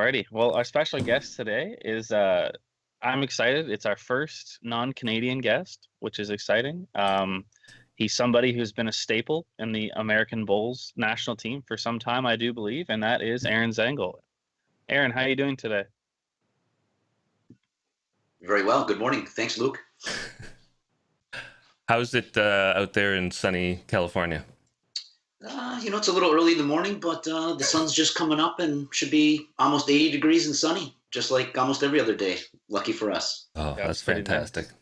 Alrighty. Well, our special guest today is I'm excited. It's our first non-Canadian guest, which is exciting. He's somebody who's been a staple in the American Bulls national team for some time, I do believe, and that is Aaron Zangl. Aaron, how are you doing today? Very well. Good morning. Thanks, Luke. How's it out there in sunny California? It's a little early in the morning, but the sun's just coming up and should be almost 80 degrees and sunny, just like almost every other day. Lucky for us. Oh, Yeah, that's pretty fantastic. nice.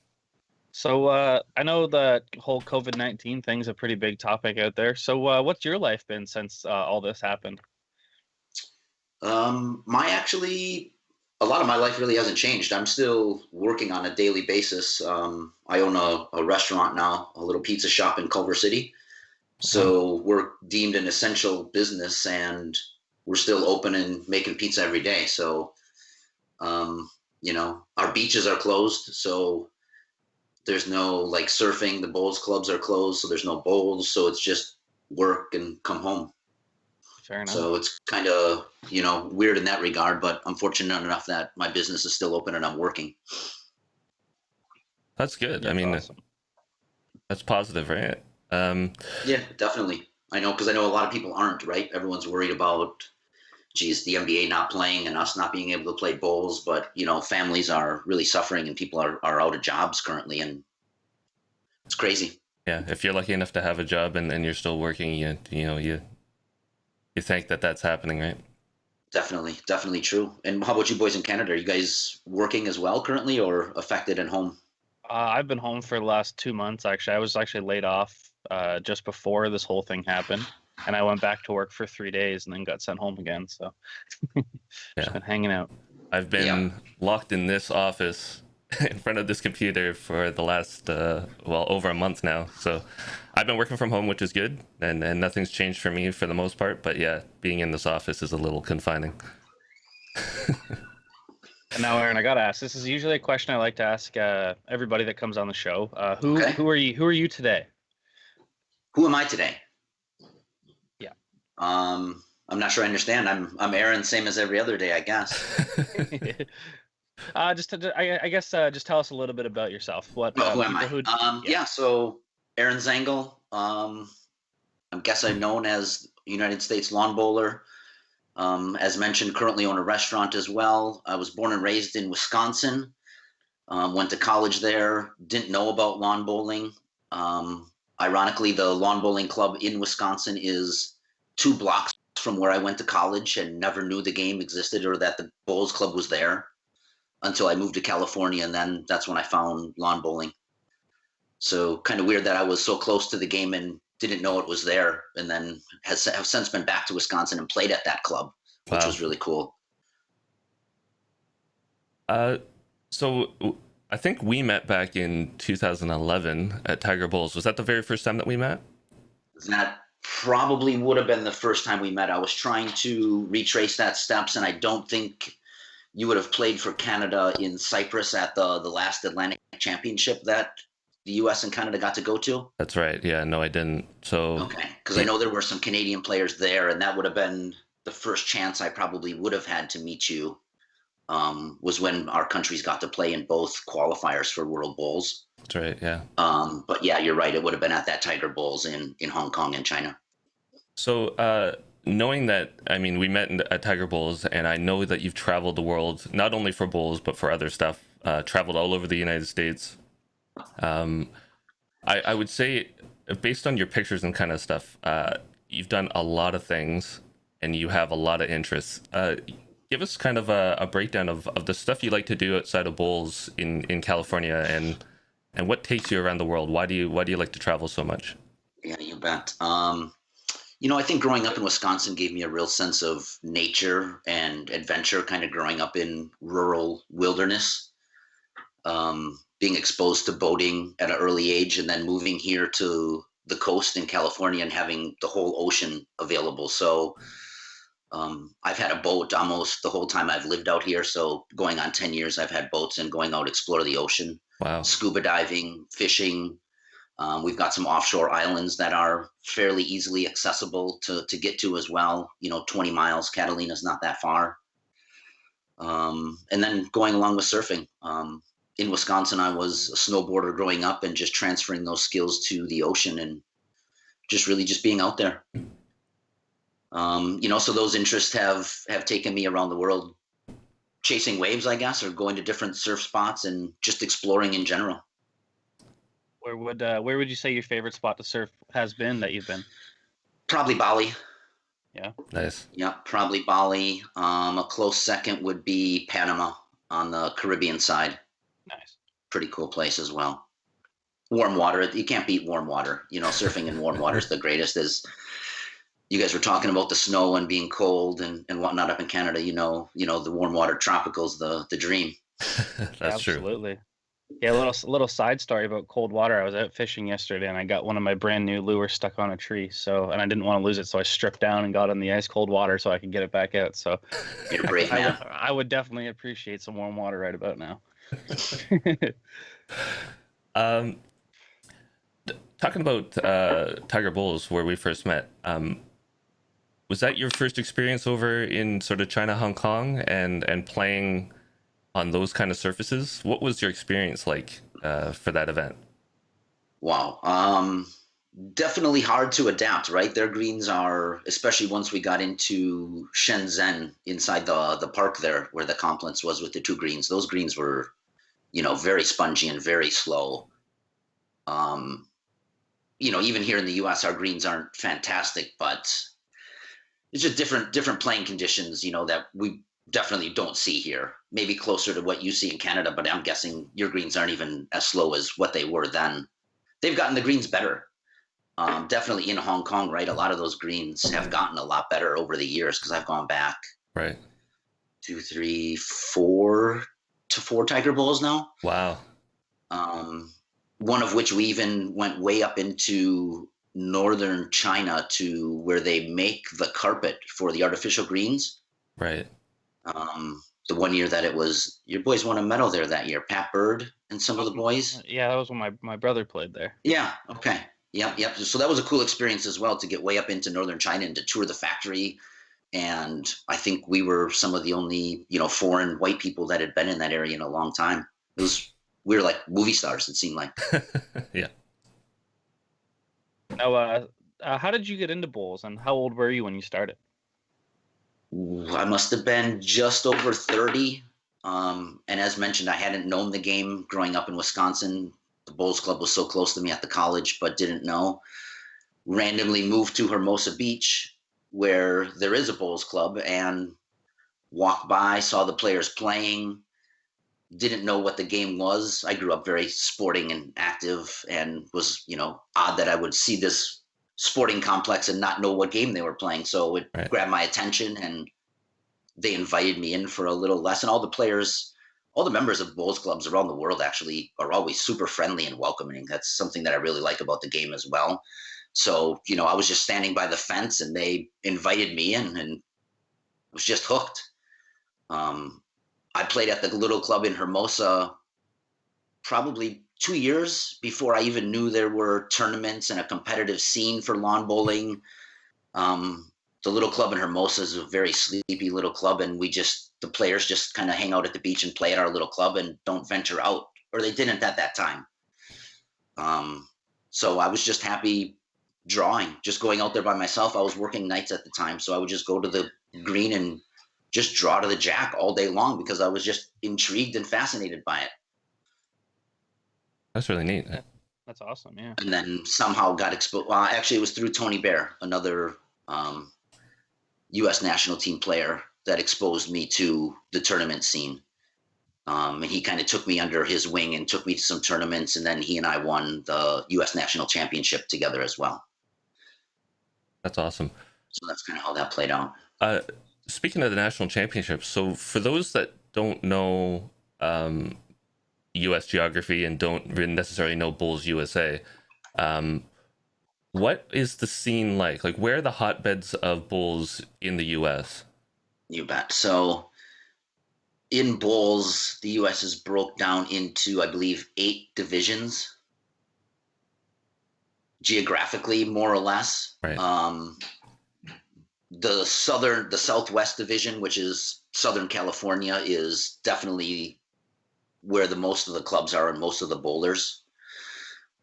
So I know the whole COVID-19 thing's a pretty big topic out there. So what's your life been since all this happened? A lot of my life really hasn't changed. I'm still working on a daily basis. I own a restaurant now, a little pizza shop in Culver City. So we're deemed an essential business and we're still open and making pizza every day. So, our beaches are closed. So there's no like surfing. The bowls clubs are closed. So there's no bowls. So it's just work and come home. Fair enough. So it's kind of, weird in that regard, but I'm fortunate enough that my business is still open and I'm working. That's good. That's awesome. That's positive, right? Yeah, definitely. I know, because I know a lot of people aren't, right? Everyone's worried about, the NBA not playing and us not being able to play bowls, but, families are really suffering and people are out of jobs currently, and it's crazy. Yeah, if you're lucky enough to have a job and you're still working, you think that that's happening, right? Definitely true. And how about you boys in Canada? Are you guys working as well currently or affected at home? I've been home for the last 2 months, actually. I was actually laid off just before this whole thing happened, and I went back to work for 3 days and then got sent home again. So just been hanging out. I've been locked in this office in front of this computer for the last, over a month now. So I've been working from home, which is good, and nothing's changed for me for the most part. But yeah, being in this office is a little confining. And now, Aaron, I gotta ask. This is usually a question I like to ask everybody that comes on the show. Who are you? Who are you today? Who am I today? Yeah. I'm not sure I understand. I'm Aaron, same as every other day, I guess. I guess just tell us a little bit about yourself. Who am I? So Aaron Zangl. I guess I'm known as United States lawn bowler. As mentioned, currently own a restaurant as well. I was born and raised in Wisconsin. Went to college there. Didn't know about lawn bowling. Ironically, the lawn bowling club in Wisconsin is 2 blocks from where I went to college, and never knew the game existed or that the bowls club was there until I moved to California, and then that's when I found lawn bowling. So kind of weird that I was so close to the game and didn't know it was there, and then have since been back to Wisconsin and played at that club, which was really cool. So I think we met back in 2011 at Tiger Bowls. Was that the very first time that we met? That probably would have been the first time we met. I was trying to retrace that steps, and I don't think you would have played for Canada in Cyprus at the last Atlantic Championship that the U.S. and Canada got to go to. That's right. Yeah, no, I didn't. So okay, because I know there were some Canadian players there, and that would have been the first chance I probably would have had to meet you. Was when our countries got to play in both qualifiers for World Bowls. That's right. Yeah. But yeah, you're right. It would have been at that Tiger Bowls in Hong Kong and China. So knowing that, I mean, we met at Tiger Bowls, and I know that you've traveled the world, not only for bowls, but for other stuff, traveled all over the United States. I would say, based on your pictures and kind of stuff, you've done a lot of things and you have a lot of interests. Give us kind of a breakdown of the stuff you like to do outside of bowls in California, and what takes you around the world. Why do you like to travel so much? Yeah, you bet. I think growing up in Wisconsin gave me a real sense of nature and adventure, kind of growing up in rural wilderness. Being exposed to boating at an early age, and then moving here to the coast in California and having the whole ocean available. So I've had a boat almost the whole time I've lived out here. So going on 10 years, I've had boats and going out explore the ocean. Wow. Scuba diving, fishing. We've got some offshore islands that are fairly easily accessible to get to as well. 20 miles. Catalina's not that far. And then going along with surfing. In Wisconsin, I was a snowboarder growing up, and just transferring those skills to the ocean, and just really just being out there. So those interests have taken me around the world, chasing waves, I guess, or going to different surf spots and just exploring in general. Where would you say your favorite spot to surf has been that you've been? Probably Bali. Yeah. Nice. Yeah, probably Bali. A close second would be Panama on the Caribbean side. Nice. Pretty cool place as well. Warm water. You can't beat warm water. Surfing in warm water is the greatest. As you guys were talking about the snow and being cold and whatnot up in Canada, the warm water tropicals, the dream. That's true. Absolutely. Yeah, a little side story about cold water. I was out fishing yesterday and I got one of my brand new lures stuck on a tree. And I didn't want to lose it, so I stripped down and got in the ice cold water so I could get it back out. So You're brave, man. I would definitely appreciate some warm water right about now. Talking about Tiger Bowls, where we first met, was that your first experience over in sort of China, Hong Kong, and playing on those kind of surfaces? What was your experience like for that event? Wow. Definitely hard to adapt, right? Their greens are, especially once we got into Shenzhen, inside the park there where the complex was with the two greens, those greens were, very spongy and very slow. Even here in the US, our greens aren't fantastic, but it's just different playing conditions, that we definitely don't see here. Maybe closer to what you see in Canada, but I'm guessing your greens aren't even as slow as what they were then. They've gotten the greens better. Definitely in Hong Kong, right? A lot of those greens have gotten a lot better over the years, because I've gone back Right. 2, 3, 4 to 4 Tiger Bowls now. Wow. One of which we even went way up into northern China to where they make the carpet for the artificial greens. Right. The one year that it was, your boys won a medal there that year, Pat Bird and some of the boys. Yeah, that was when my brother played there. Yeah. Okay. Yep. So that was a cool experience as well, to get way up into northern China and to tour the factory. And I think we were some of the only, foreign white people that had been in that area in a long time. We were like movie stars, it seemed like. Yeah. Now, how did you get into bowls, and how old were you when you started? I must have been just over 30. And as mentioned, I hadn't known the game growing up in Wisconsin. The Bowls Club was so close to me at the college, but didn't know. Randomly moved to Hermosa Beach, where there is a Bowls Club, and walked by, saw the players playing. Didn't know what the game was. I grew up very sporting and active, and was, odd that I would see this sporting complex and not know what game they were playing. So it grabbed my attention, and they invited me in for a little lesson. All the members of Bowls Clubs around the world actually are always super friendly and welcoming. That's something that I really like about the game as well. So, I was just standing by the fence, and they invited me in, and was just hooked. I played at the little club in Hermosa probably 2 years before I even knew there were tournaments and a competitive scene for lawn bowling. The little club in Hermosa is a very sleepy little club, and the players just kind of hang out at the beach and play at our little club and don't venture out, or they didn't at that time. So I was just happy drawing, just going out there by myself. I was working nights at the time, so I would just go to the green and just draw to the jack all day long, because I was just intrigued and fascinated by it. That's really neat. That's awesome, yeah. And then somehow got exposed. Well, actually, it was through Tony Bear, another U.S. national team player, that exposed me to the tournament scene. And he kind of took me under his wing and took me to some tournaments, and then he and I won the U.S. national championship together as well. That's awesome. So that's kind of how that played out. Speaking of the national championship, so for those that don't know U.S. geography and don't really necessarily know Bowls USA, what is the scene like? Like, where are the hotbeds of bowls in the U.S.? You bet. So in bowls, the U.S. is broke down into, I believe, 8 divisions, geographically, more or less. Right. the Southwest division, which is Southern California, is definitely where the most of the clubs are and most of the bowlers.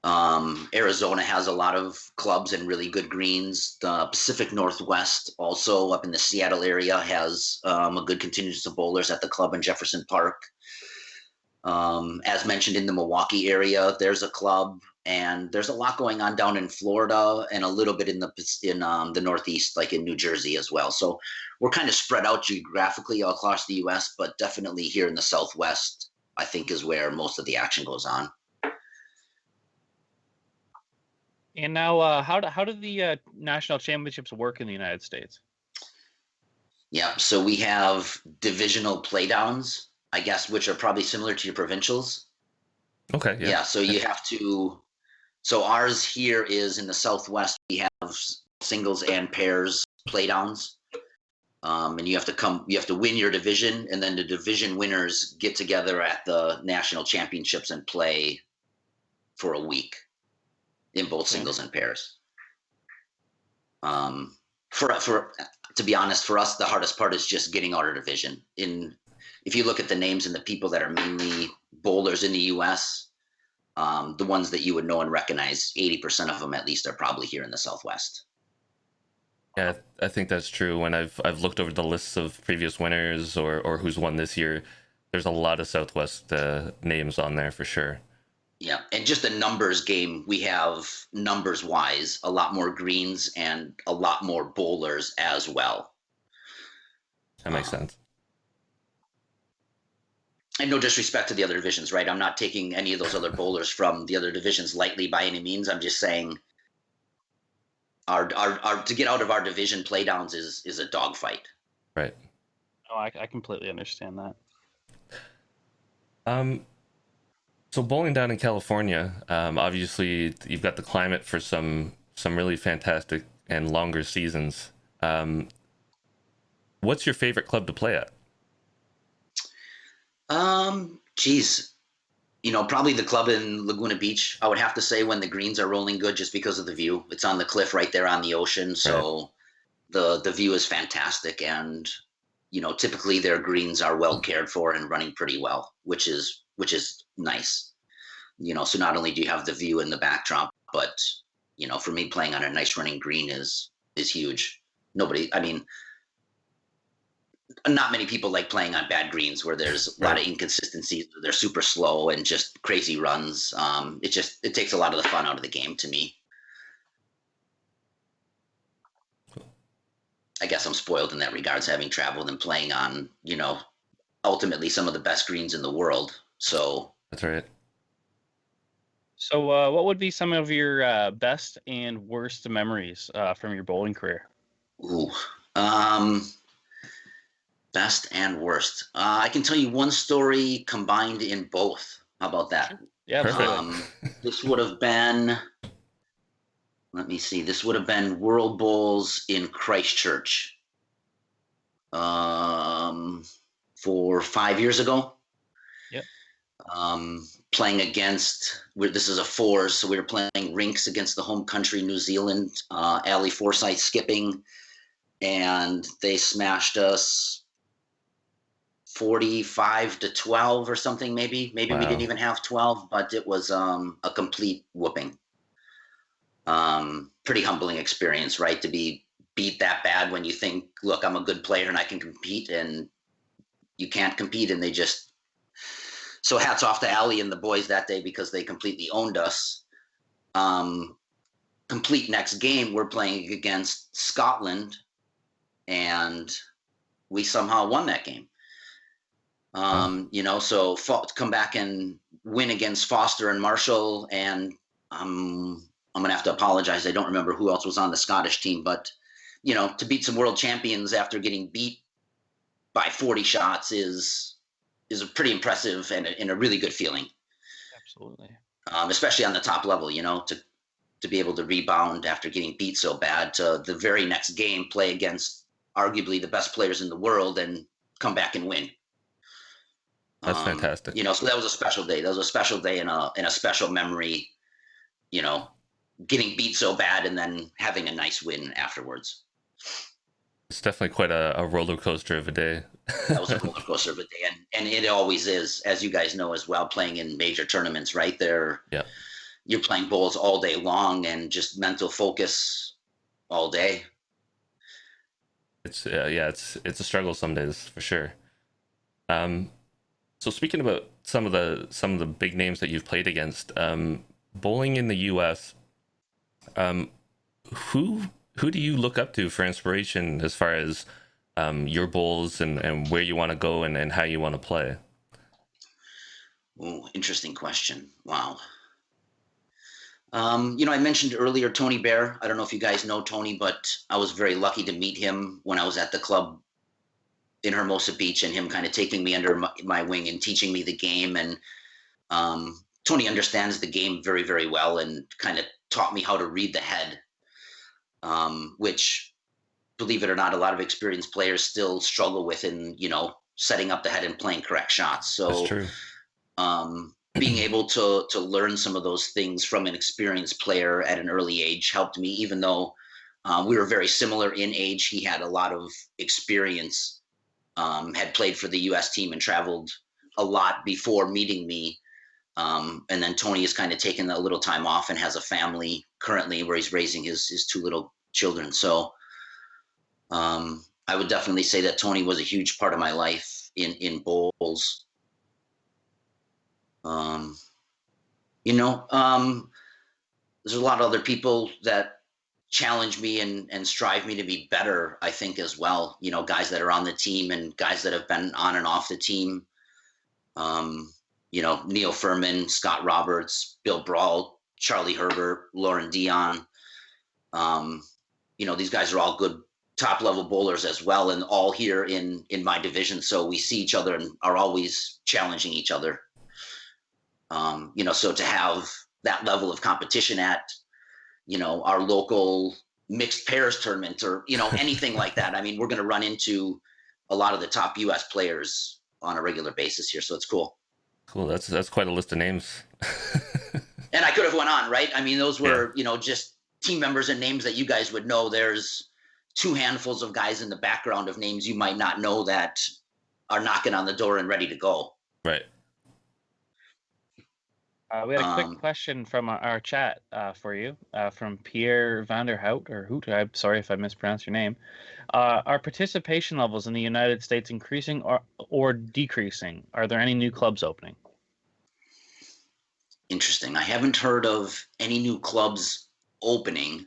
Arizona has a lot of clubs and really good greens. The Pacific Northwest, also up in the Seattle area, has a good contingent of bowlers at the club in Jefferson Park. As mentioned, in the Milwaukee area, there's a club, and there's a lot going on down in Florida and a little bit in the Northeast, like in New Jersey as well. So we're kind of spread out geographically all across the U.S., but definitely here in the Southwest, I think, is where most of the action goes on. And now, how do the national championships work in the United States? Yeah, so we have divisional playdowns, I guess, which are probably similar to your provincials. Okay. Yeah. Yeah, so you have to. So ours here is in the Southwest. We have singles and pairs playdowns, and you have to win your division, and then the division winners get together at the national championships and play for a week in both singles and pairs. For to be honest, for us, the hardest part is just getting out of division. If you look at the names and the people that are mainly bowlers in the U.S., the ones that you would know and recognize, 80% of them at least are probably here in the Southwest. Yeah, I think that's true. When I've looked over the lists of previous winners or who's won this year, there's a lot of Southwest names on there for sure. Yeah, and just a numbers game, we have numbers-wise a lot more greens and a lot more bowlers as well. That makes sense. And no disrespect to the other divisions, right? I'm not taking any of those other bowlers from the other divisions lightly by any means. I'm just saying our to get out of our division playdowns is a dogfight. Right. Oh, I completely understand that. So bowling down in California, obviously you've got the climate for some really fantastic and longer seasons. What's your favorite club to play at? Geez, probably the club in Laguna Beach. I would have to say when the greens are rolling good, just because of the view. It's on the cliff right there on the ocean, so right. The view is fantastic, and typically their greens are well cared for and running pretty well, which is nice. So not only do you have the view and the backdrop, but for me, playing on a nice running green is huge. Not many people like playing on bad greens where there's a lot of inconsistencies. They're super slow and just crazy runs. It takes a lot of the fun out of the game to me. I guess I'm spoiled in that regards, having traveled and playing on, ultimately some of the best greens in the world. So that's right. So what would be some of your best and worst memories from your bowling career? Ooh. Best and worst. I can tell you one story combined in both. How about that? Sure. Yeah, perfect. This would have been, let me see, this would have been World Bowls in Christchurch for 5 years ago. Yep. Playing against, this is a fours, so we were playing rinks against the home country, New Zealand, Ali Forsyth skipping, and they smashed us 45-12 or something, maybe. Wow. We didn't even have 12, but it was a complete whooping. Pretty humbling experience, right? To be beat that bad when you think, look, I'm a good player and I can compete, and you can't compete, and they just... So hats off to Ali and the boys that day, because they completely owned us. Complete next game, we're playing against Scotland, and we somehow won that game. So come back and win against Foster and Marshall, and I'm gonna have to apologize. I don't remember who else was on the Scottish team, but to beat some world champions after getting beat by 40 shots is a pretty impressive and a really good feeling. Absolutely. Especially on the top level, to be able to rebound after getting beat so bad, to the very next game play against arguably the best players in the world and come back and win. That's fantastic. So that was a special day. That was a special day and a special memory, getting beat so bad and then having a nice win afterwards. It's definitely quite a roller coaster of a day. That was a roller coaster of a day, and it always is, as you guys know as well, playing in major tournaments, right? There, Yeah. you're playing bowls all day long and just mental focus all day. It's it's a struggle some days for sure. Um, so speaking about some of the big names that you've played against, bowling in the U.S. Um, who who do you look up to for inspiration as far as your bowls and where you want to go and how you want to play? Oh, interesting question. Wow. I mentioned earlier Tony Bear. I don't know if you guys know Tony, but I was very lucky to meet him when I was at the club in Hermosa Beach, and him kind of taking me under my wing and teaching me the game. And Tony understands the game very, very well, and kind of taught me how to read the head, which, believe it or not, a lot of experienced players still struggle with in setting up the head and playing correct shots. That's So true. being able to learn some of those things from an experienced player at an early age helped me, even though we were very similar in age. He had a lot of experience, had played for the U.S. team and traveled a lot before meeting me. And then Tony has kind of taken a little time off and has a family currently where he's raising his two little children. So I would definitely say that Tony was a huge part of my life in bowls. Um, you know, there's a lot of other people that challenge me and strive me to be better, I think, as well. Guys that are on the team and guys that have been on and off the team. Um, Neil Furman, Scott Roberts, Bill Brawl, Charlie Herbert, Lauren Dion. Um, these guys are all good top level bowlers as well, and all here in my division. So we see each other and are always challenging each other. So to have that level of competition at, our local mixed pairs tournament or, anything like that. I mean, we're going to run into a lot of the top US players on a regular basis here. So it's cool. Cool. That's quite a list of names. And I could have went on, right? I mean, those were, Yeah. Just team members and names that you guys would know. There's two handfuls of guys in the background of names you might not know that are knocking on the door and ready to go. Right. We had a quick question from our chat for you from Pierre Vanderhout or Hoot. I'm sorry if I mispronounced your name. Are participation levels in the United States increasing or decreasing? Are there any new clubs opening? Interesting. I haven't heard of any new clubs opening.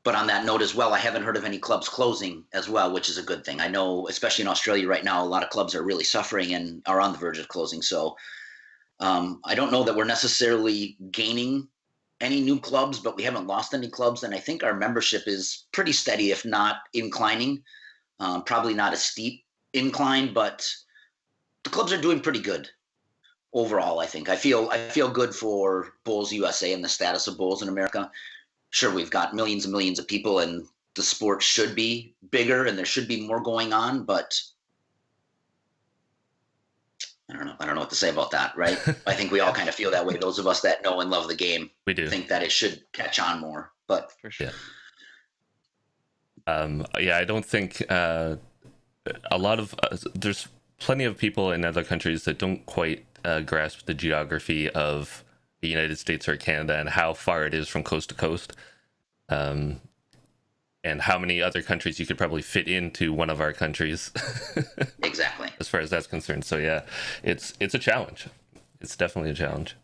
But on that note as well, I haven't heard of any clubs closing as well, which is a good thing. I know, especially in Australia right now, a lot of clubs are really suffering and are on the verge of closing. So I don't know that we're necessarily gaining any new clubs, but we haven't lost any clubs. And I think our membership is pretty steady, if not inclining. Probably not a steep incline, but the clubs are doing pretty good overall. I think I feel good for Bowls USA and the status of bowls in America. Sure, we've got millions and millions of people and the sport should be bigger and there should be more going on, but I don't know what to say about that, right? I think we all kind of feel that way. Those of us that know and love the game, We do think that it should catch on more, but for sure. I don't think a lot of there's plenty of people in other countries that don't quite grasp the geography of the United States or Canada and how far it is from coast to coast, and how many other countries you could probably fit into one of our countries. Exactly. As far as that's concerned. So yeah, it's a challenge. It's definitely a challenge.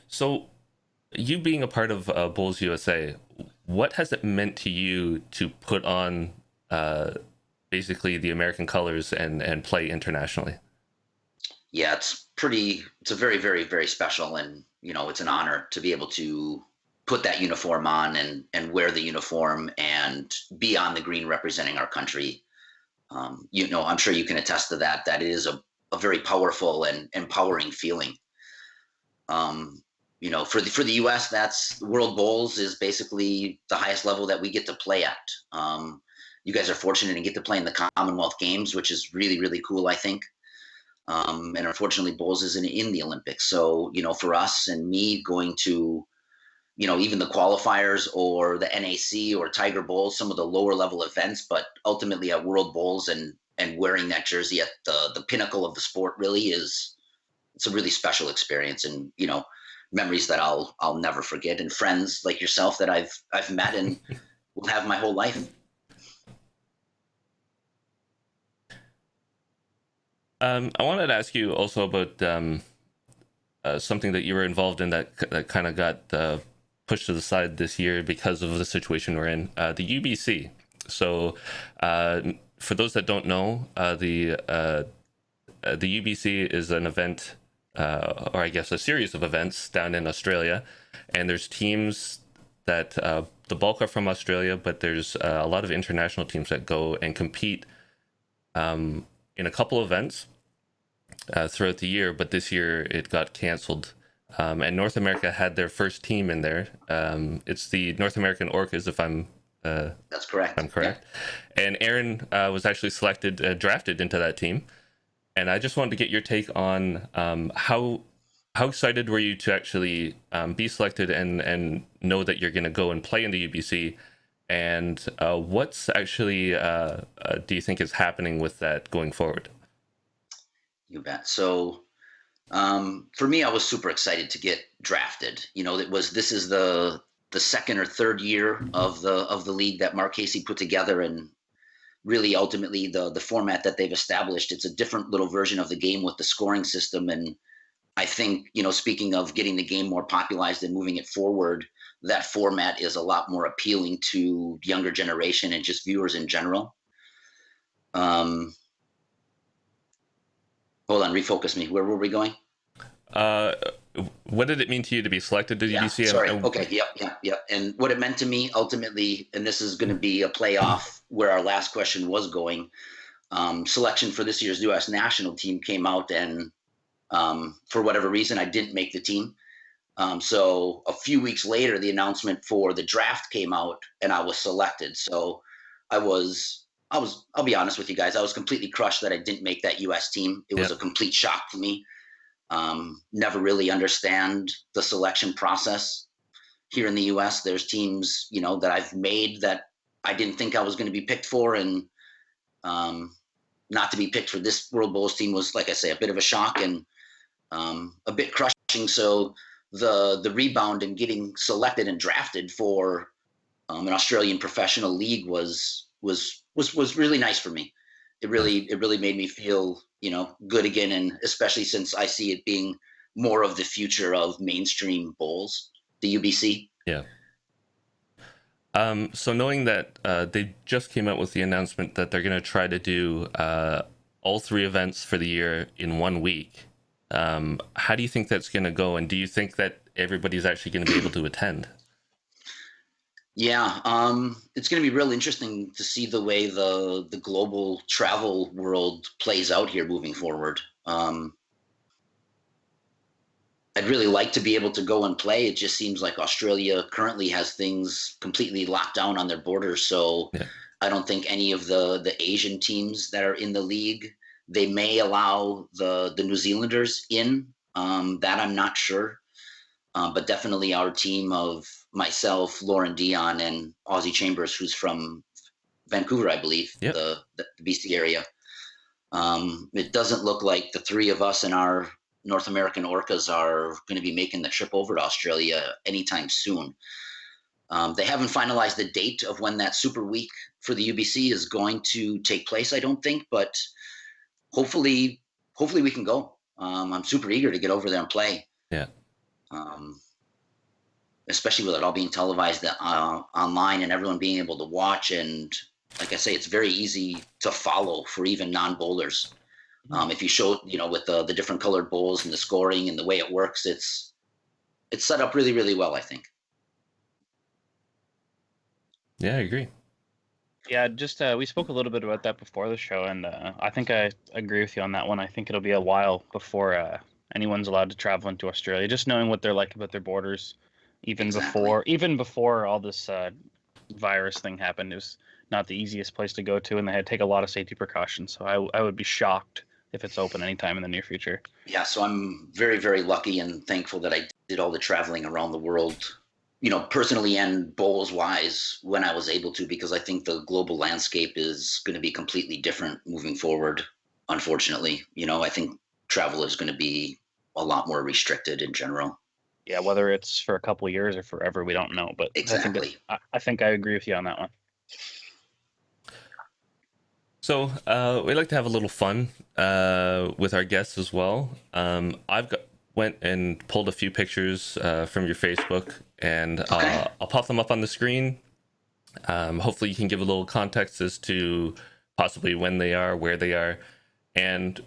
So you being a part of Bowls USA, what has it meant to you to put on basically the American colors and play internationally? Yeah, it's a very, very, very special, and it's an honor to be able to put that uniform on and wear the uniform and be on the green representing our country. I'm sure you can attest to that it is a very powerful and empowering feeling. For the US, that's World Bowls is basically the highest level that we get to play at. You guys are fortunate to get to play in the Commonwealth Games, which is really, really cool, I think. And unfortunately, bowls isn't in the Olympics. So, for us and me going to, even the qualifiers or the NAC or Tiger Bowls, some of the lower level events, but ultimately at World Bowls and wearing that jersey at the pinnacle of the sport really it's a really special experience, and memories that I'll never forget, and friends like yourself that I've met and will have my whole life. I wanted to ask you also about something that you were involved in that kind of got pushed to the side this year because of the situation we're in, the UBC. So for those that don't know, the UBC is an event, or I guess a series of events down in Australia, and there's teams that the bulk are from Australia, but there's a lot of international teams that go and compete in a couple events throughout the year, but this year it got canceled. And North America had their first team in there. It's the North American Orcas, if that's correct. I'm correct. Yeah. And Aaron was actually drafted into that team. And I just wanted to get your take on how excited were you to actually be selected and know that you're going to go and play in the UBC, and what's actually do you think is happening with that going forward? You bet. So for me, I was super excited to get drafted. This is the second or third year of the league that Mark Casey put together, and really ultimately the format that they've established. It's a different little version of the game with the scoring system, and I think speaking of getting the game more popularized and moving it forward, that format is a lot more appealing to younger generation and just viewers in general. Hold on, refocus me. Where were we going? What did it mean to you to be selected to the UBC? Sorry. Okay. Yep. And what it meant to me ultimately, and this is going to be a playoff where our last question was going, selection for this year's U.S. national team came out, and for whatever reason, I didn't make the team. So a few weeks later, the announcement for the draft came out, and I was selected. So I'll be honest with you guys, I was completely crushed that I didn't make that U.S. team. It was a complete shock to me. Never really understand the selection process here in the U.S. There's teams, that I've made that I didn't think I was going to be picked for, and not to be picked for this World Bowls team was, like I say, a bit of a shock and a bit crushing. So the rebound and getting selected and drafted for an Australian professional league was really nice for me. It really made me feel, good again. And especially since I see it being more of the future of mainstream bowls, the UBC. Yeah. So knowing that they just came out with the announcement that they're going to try to do all three events for the year in 1 week, how do you think that's going to go? And do you think that everybody's actually going to be able to attend? Yeah, it's going to be real interesting to see the way the global travel world plays out here moving forward. I'd really like to be able to go and play. It just seems like Australia currently has things completely locked down on their borders. So I don't think any of the Asian teams that are in the league, they may allow the New Zealanders in. That I'm not sure. But definitely our team of myself, Lauren Dion, and Aussie Chambers, who's from Vancouver, I believe, the BC area. It doesn't look like the three of us and our North American Orcas are going to be making the trip over to Australia anytime soon. They haven't finalized the date of when that Super Week for the UBC is going to take place, I don't think, but hopefully we can go. I'm super eager to get over there and play. Yeah. Especially with it all being televised online and everyone being able to watch. And like I say, it's very easy to follow for even non-bowlers. If you show, with the different colored bowls and the scoring and the way it works, it's set up really, really well, I think. Yeah, I agree. Yeah, just we spoke a little bit about that before the show, and I think I agree with you on that one. I think it'll be a while before anyone's allowed to travel into Australia. Just knowing what they're like about their borders, even before all this virus thing happened, it was not the easiest place to go to, and they had to take a lot of safety precautions. So I would be shocked if it's open anytime in the near future. Yeah, so I'm very, very lucky and thankful that I did all the traveling around the world personally and bowls wise when I was able to, because I think the global landscape is going to be completely different moving forward. Unfortunately, I think travel is going to be a lot more restricted in general. Yeah, whether it's for a couple of years or forever, we don't know. But Exactly. I think I agree with you on that one. So we like to have a little fun with our guests as well. Went and pulled a few pictures from your Facebook, and Okay. I'll pop them up on the screen. Hopefully, you can give a little context as to possibly when they are, where they are, and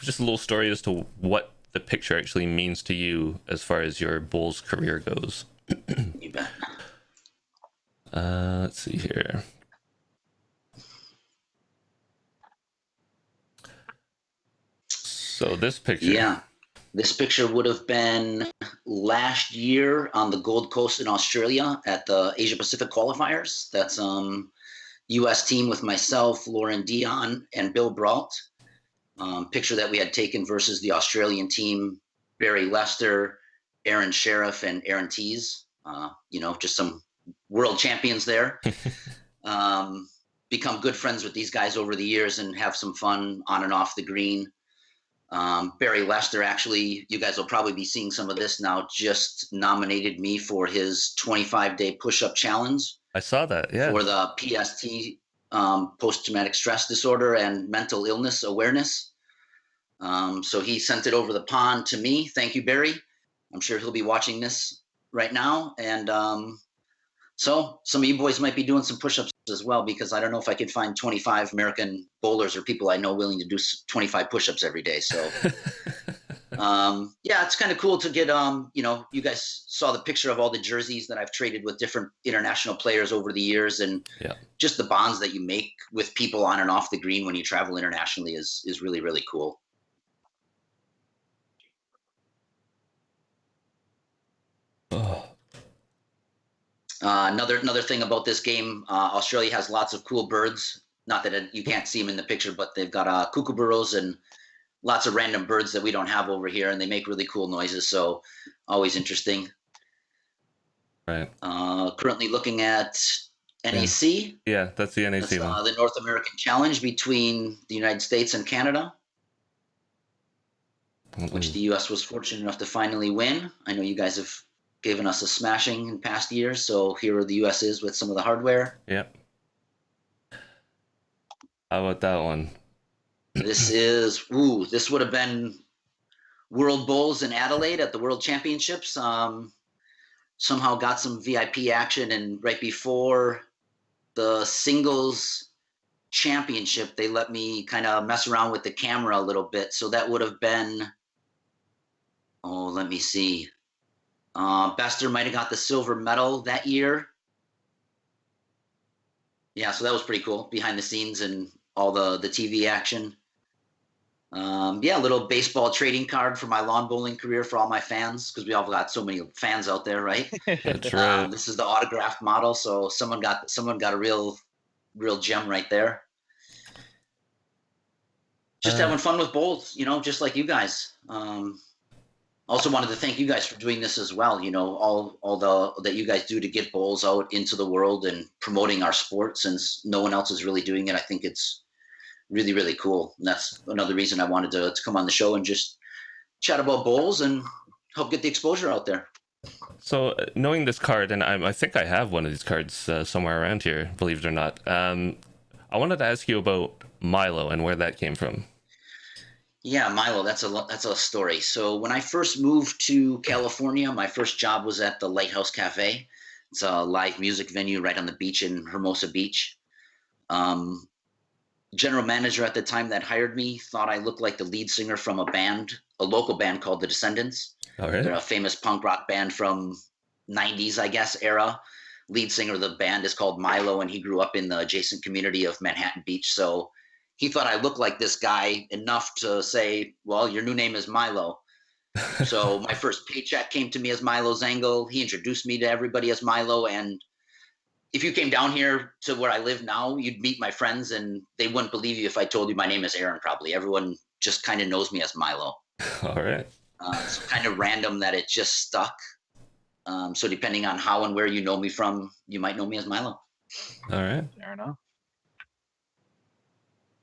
just a little story as to what the picture actually means to you as far as your Bulls career goes. You bet. Let's see here. So this picture. Yeah. This picture would have been last year on the Gold Coast in Australia at the Asia Pacific qualifiers. That's U.S. team with myself, Lauren Dion, and Bill Brault. Picture that we had taken versus the Australian team, Barry Lester, Aaron Sheriff, and Aaron Tees. Just some world champions there. Become good friends with these guys over the years and have some fun on and off the green. Barry Lester, actually, you guys will probably be seeing some of this now, just nominated me for his 25-day push-up challenge. I saw that, yeah. For the PST, post-traumatic stress disorder and mental illness awareness. So he sent it over the pond to me. Thank you, Barry. I'm sure he'll be watching this right now. And so some of you boys might be doing some push-ups as well, because I don't know if I could find 25 American bowlers or people I know willing to do 25 push-ups every day. So yeah, it's kind of cool to get, you guys saw the picture of all the jerseys that I've traded with different international players over the years, and just the bonds that you make with people on and off the green when you travel internationally is really, really cool. Another thing about this game, Australia has lots of cool birds. Not that you can't see them in the picture, but they've got kookaburras and lots of random birds that we don't have over here, and they make really cool noises. So always interesting. Right. Currently looking at NAC. Yeah, that's the NAC one. The North American Challenge between the United States and Canada, which the U.S. was fortunate enough to finally win. I know you guys have given us a smashing in past years, so here the U.S. is with some of the hardware. Yep. How about that one? This would have been World Bowls in Adelaide at the World Championships. Somehow got some VIP action, and right before the singles championship, they let me kind of mess around with the camera a little bit. So that would have been, let me see. Bester might have got the silver medal that year. Yeah, so that was pretty cool, behind the scenes and all the TV action. A little baseball trading card for my lawn bowling career for all my fans, because we all got so many fans out there, right? That's right. This is the autographed model, so someone got a real gem right there. Just having fun with bowls, just like you guys. Also wanted to thank you guys for doing this as well. All that you guys do to get bowls out into the world and promoting our sport, since no one else is really doing it. I think it's really, really cool. And that's another reason I wanted to come on the show and just chat about bowls and help get the exposure out there. So knowing this card, and I think I have one of these cards somewhere around here, believe it or not. I wanted to ask you about Milo and where that came from. Yeah, Milo, that's a story. So when I first moved to California, my first job was at the Lighthouse Cafe. It's a live music venue right on the beach in Hermosa Beach. General manager at the time that hired me thought I looked like the lead singer from a local band called The Descendants. Oh, really? They're a famous punk rock band from 90s, I guess, era. Lead singer of the band is called Milo, and he grew up in the adjacent community of Manhattan Beach. So he thought I looked like this guy enough to say, well, your new name is Milo. So my first paycheck came to me as Milo Zangl. He introduced me to everybody as Milo, and if you came down here to where I live now, you'd meet my friends, and they wouldn't believe you if I told you my name is Aaron, probably. Everyone just kind of knows me as Milo. All right. It's kind of random that it just stuck. So depending on how and where you know me from, you might know me as Milo. All right. Fair enough.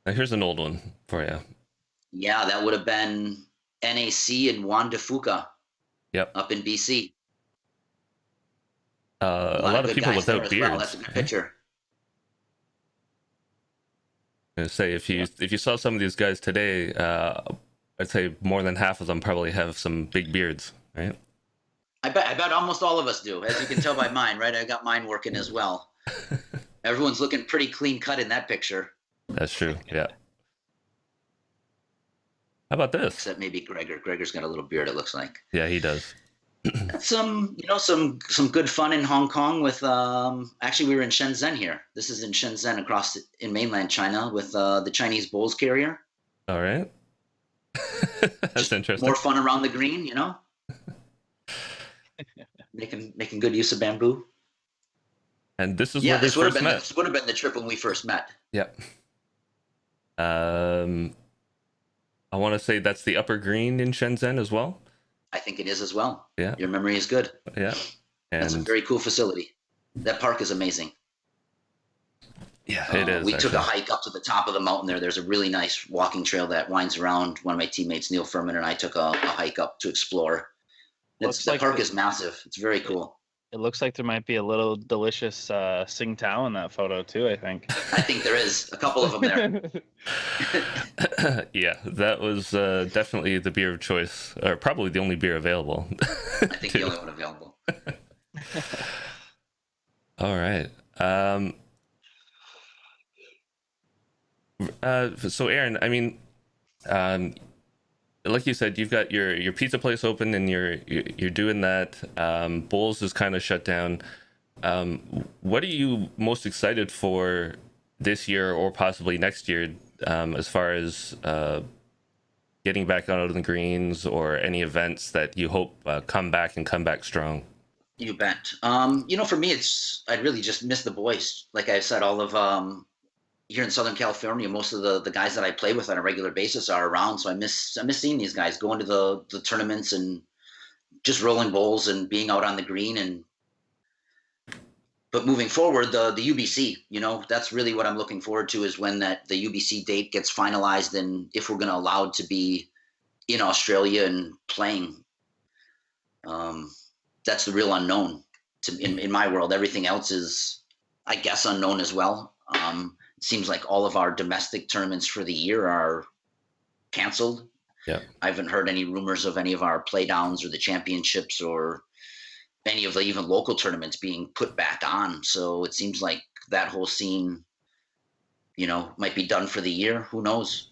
Now here's an old one for you. Yeah, that would have been NAC and Juan de Fuca. Yep. Up in BC. A lot of people without beards. Well. That's a good picture. I'm gonna say if you saw some of these guys today, I'd say more than half of them probably have some big beards, right? I bet almost all of us do, as you can tell by mine, right? I got mine working as well. Everyone's looking pretty clean cut in that picture. That's true. Yeah. How about this? Except maybe Gregor. Gregor's got a little beard, it looks like. Yeah, he does. Some good fun in Hong Kong with actually we were in Shenzhen here. This is in Shenzhen in mainland China with the Chinese bowls carrier. All right. That's interesting. More fun around the green, you know. making good use of bamboo. And this is where we first met. This would have been the trip when we first met. Yep. I want to say that's the upper green in Shenzhen as well. I think it is as well. Yeah. Your memory is good. Yeah. And that's a very cool facility. That park is amazing. Yeah, it is. We took a hike up to the top of the mountain there. There's a really nice walking trail that winds around. One of my teammates, Neil Furman, and I took a hike up to explore. The park is massive. It's very cool. It looks like there might be a little delicious Tsingtao in that photo too, I think. I think there is. A couple of them there. Yeah, that was definitely the beer of choice, or probably the only beer available. I think the only one available. All right. So Aaron, I mean, like you said, you've got your pizza place open and you're doing that. Bowls is kind of shut down. What are you most excited for this year or possibly next year, as far as getting back out of the greens or any events that you hope come back strong? You bet. For me, I'd really just miss the boys. Like I said, all of here in Southern California, most of the guys that I play with on a regular basis are around. So I miss seeing these guys, going to the tournaments and just rolling bowls and being out on the green. But moving forward, the UBC, that's really what I'm looking forward to, is when the UBC date gets finalized and if we're going to allow to be in Australia and playing. That's the real unknown in my world. Everything else is, I guess, unknown as well. It seems like all of our domestic tournaments for the year are canceled. Yeah. I haven't heard any rumors of any of our play downs or the championships or any of the even local tournaments being put back on. So it seems like that whole scene, might be done for the year. Who knows?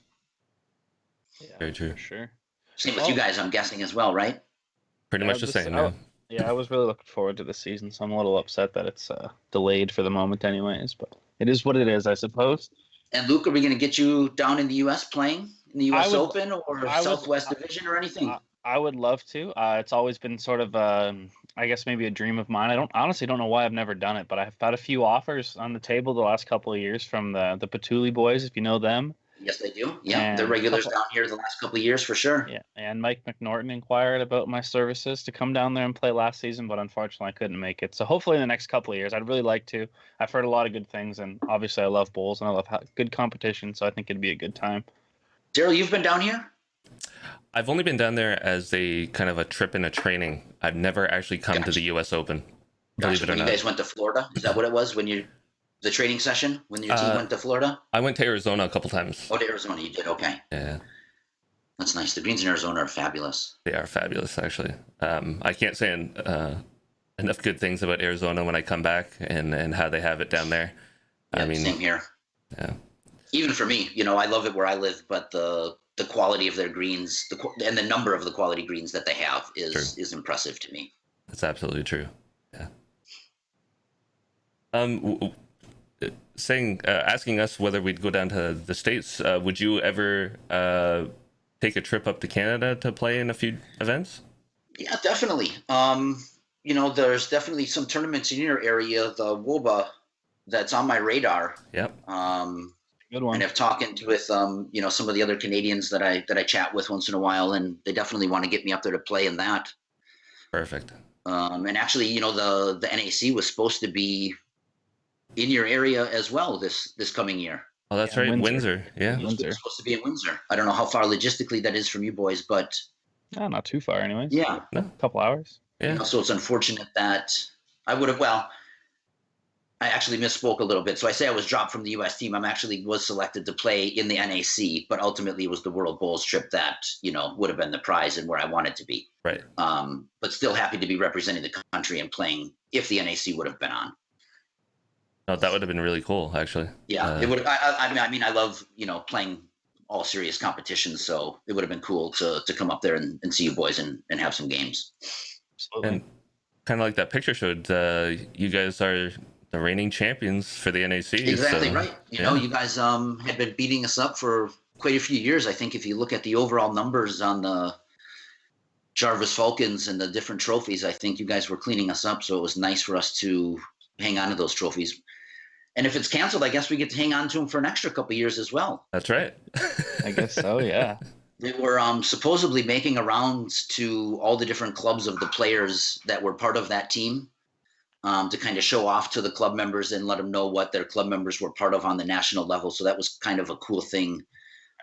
Yeah, very true. For sure. Same with you guys, I'm guessing as well, right? Pretty much the same. Yeah. Yeah, I was really looking forward to the season, so I'm a little upset that it's delayed for the moment anyways, but it is what it is, I suppose. And Luke, are we going to get you down in the U.S. playing in the U.S. Open or Southwest Division or anything? I would love to. It's always been sort of, I guess maybe a dream of mine. I honestly don't know why I've never done it, but I've had a few offers on the table the last couple of years from the Patuli boys, if you know them. Yes, they do. Yeah, they're regulars down here the last couple of years for sure. Yeah, and Mike McNorton inquired about my services to come down there and play last season, but unfortunately I couldn't make it. So hopefully in the next couple of years, I'd really like to. I've heard a lot of good things, and obviously I love bowls and I love good competition, so I think it'd be a good time. Daryl, you've been down here? I've only been down there as a kind of a trip and a training. I've never actually come to the U.S. Open. Believe it or not. You guys went to Florida? Is that what it was when the training session when your team went to Florida? I went to Arizona a couple times. Oh, to Arizona, you did? Okay. Yeah. That's nice. The greens in Arizona are fabulous. They are fabulous, actually. I can't say enough good things about Arizona when I come back and how they have it down there. Yeah, I mean, same here. Yeah. Even for me, I love it where I live, but the quality of their greens, and the number of the quality greens that they have is impressive to me. That's absolutely true. Yeah. Asking us whether we'd go down to the States, would you ever take a trip up to Canada to play in a few events? Yeah, definitely. There's definitely some tournaments in your area, the WOBA, that's on my radar. Yep. Good one. And I've talked with some of the other Canadians that I chat with once in a while, and they definitely want to get me up there to play in that. Perfect. And actually, the NAC was supposed to be in your area as well this coming year. Oh, that's right, Windsor. Yeah, It was supposed to be in Windsor. I don't know how far logistically that is from you boys, but not too far, anyways. Yeah, a couple hours. Yeah. So it's unfortunate that I would have. Well, I actually misspoke a little bit. So I say I was dropped from the U.S. team. I'm actually was selected to play in the NAC, but ultimately it was the World Bowls trip that would have been the prize and where I wanted to be. Right. But still happy to be representing the country and playing if the NAC would have been on. No, that would have been really cool, actually. Yeah, it would. I mean, I love playing all serious competitions, so it would have been cool to come up there and see you boys and have some games. Absolutely. And kind of like that picture showed, you guys are the reigning champions for the NAC. Exactly right. You know, you guys had been beating us up for quite a few years. I think if you look at the overall numbers on the Jarvis Falcons and the different trophies, I think you guys were cleaning us up. So it was nice for us to hang on to those trophies. And if it's canceled, I guess we get to hang on to them for an extra couple of years as well. That's right. I guess so, yeah. They were supposedly making a rounds to all the different clubs of the players that were part of that team to kind of show off to the club members and let them know what their club members were part of on the national level. So that was kind of a cool thing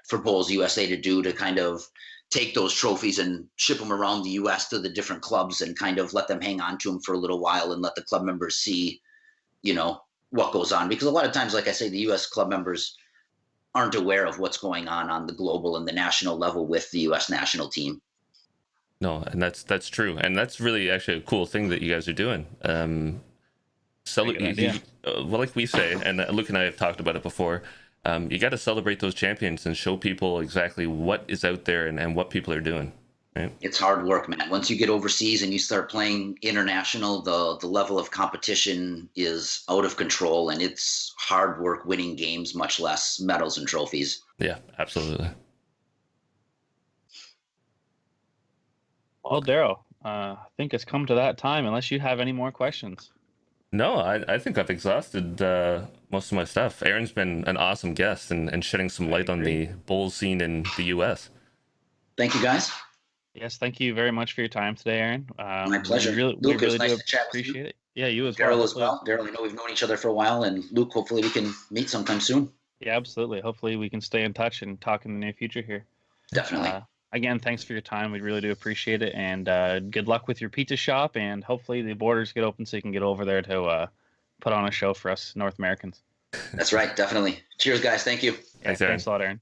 for Bowls USA to do, to kind of take those trophies and ship them around the U.S. to the different clubs and kind of let them hang on to them for a little while and let the club members see, what goes on. Because a lot of times, like I say, the U.S. club members aren't aware of what's going on the global and the national level with the U.S. national team. No, and that's true, and that's really actually a cool thing that you guys are doing. Well, like we say, and Luke and I have talked about it before, you got to celebrate those champions and show people exactly what is out there and what people are doing. Right? It's hard work, man. Once you get overseas and you start playing international, the level of competition is out of control, and it's hard work winning games, much less medals and trophies. Yeah, absolutely. Well, Daryl, I think it's come to that time, unless you have any more questions. No, I think I've exhausted most of my stuff. Aaron's been an awesome guest and shedding some light on the bowl scene in the U.S. Thank you, guys. Yes, thank you very much for your time today, Aaron. My pleasure. Luke, it was nice to chat with appreciate you. it. Yeah, you as Daryl well. as well. Daryl, I know we've known each other for a while, and Luke, hopefully we can meet sometime soon. Yeah, absolutely. Hopefully we can stay in touch and talk in the near future here. Definitely. Again, thanks for your time. We really do appreciate it, and good luck with your pizza shop. And hopefully the borders get open so you can get over there to put on a show for us North Americans. That's right. Definitely. Cheers, guys. Thank you. Yeah, thanks a lot, Aaron.